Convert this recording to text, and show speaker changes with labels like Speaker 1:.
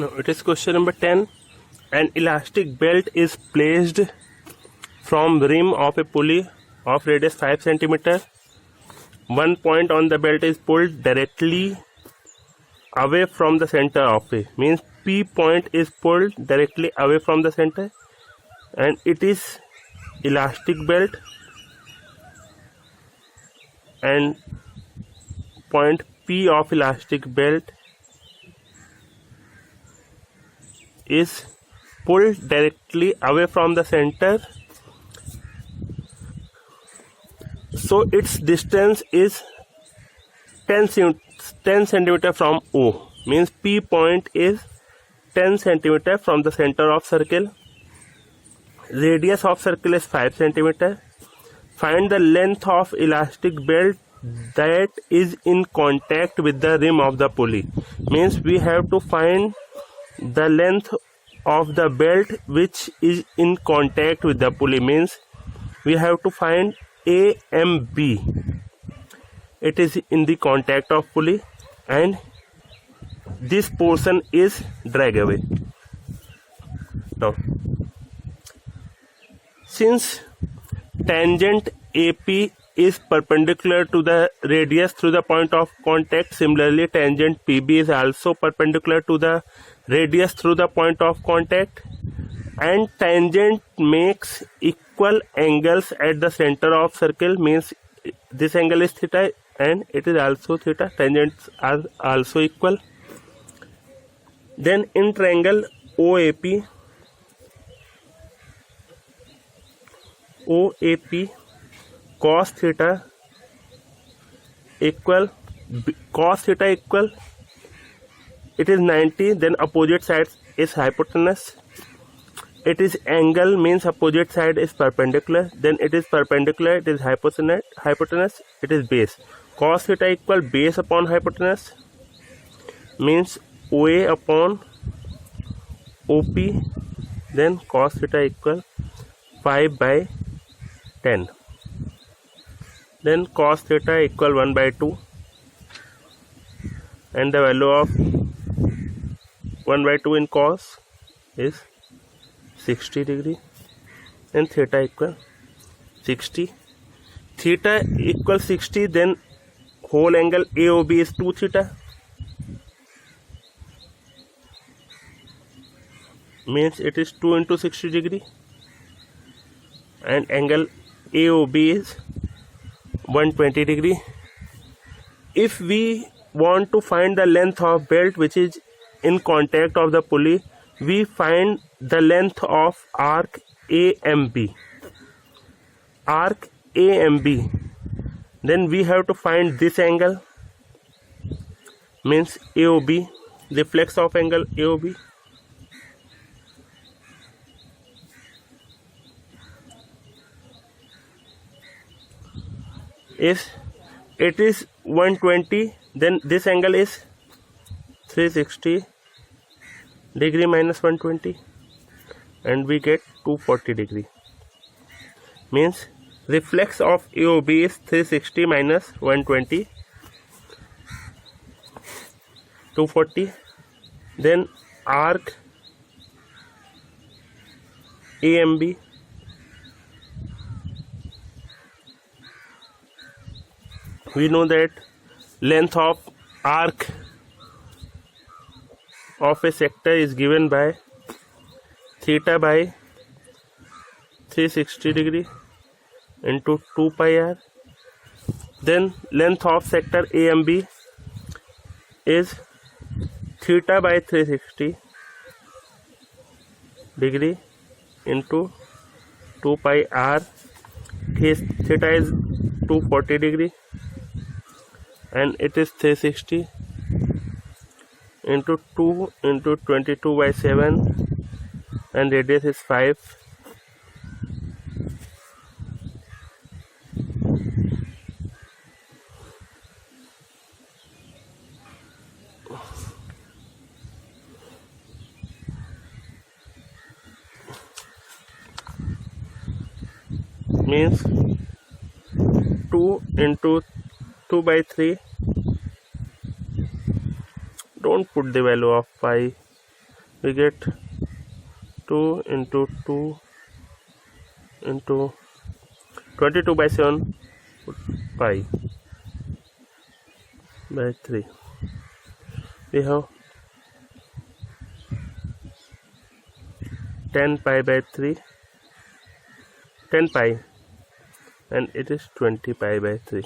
Speaker 1: Now it is question number 10. An elastic belt is placed from rim of a pulley of radius 5 cm. One point on the belt is pulled directly away from the center of it. Means P point is pulled directly away from the center, and it is elastic belt, and point P of elastic belt is pulled directly away from the center, so its distance is 10 cm from O. Means P point is 10 cm from the center of circle. Radius of circle is 5 cm. Find the length of elastic belt that is in contact with the rim of the pulley. Means we have to find the length of the belt which is in contact with the pulley. Means we have to find A M B. It is in the contact of pulley, and this portion is drag away. Now, since tangent AP is perpendicular to the radius through the point of contact, similarly tangent PB is also perpendicular to the radius through the point of contact, and tangent makes equal angles at the center of circle. Means this angle is theta and it is also theta. Tangents are also equal. Then in triangle OAP cos theta equal it is 90. Then opposite side is hypotenuse. It is angle, means opposite side is perpendicular. Then it is perpendicular, it is hypotenuse, it is base. Cos theta equal base upon hypotenuse, means OA upon OP. Then cos theta equal 5/10. Then cos theta equal 1/2, and the value of 1/2 in cos is 60 degree, and theta equal 60. Theta equal 60. Then whole angle AOB is 2 theta. Means it is 2 into 60 degree, and angle AOB is 120 degree. If we want to find the length of belt which is in contact of the pulley, we find the length of arc AMB. Then we have to find this angle, means AOB, reflex of angle AOB. It is 120. Then this angle is 360 degree minus 120, and we get 240 degree. Means reflex of AOB is 360 minus 120, 240. Then arc AMB, we know that length of arc of a sector is given by theta by 360 degree into 2 pi r. Then length of sector AMB is theta by 360 degree into 2 pi r. Theta is 240 degree, and it is 360 into 2 into 22/7, and radius is 5. Means 2 into 2/3. Don't put the value of pi, we get 2 into 2 into 22 by 7 pi by 3. We have 10 pi by 3, 10 pi, and it is 20 pi by 3.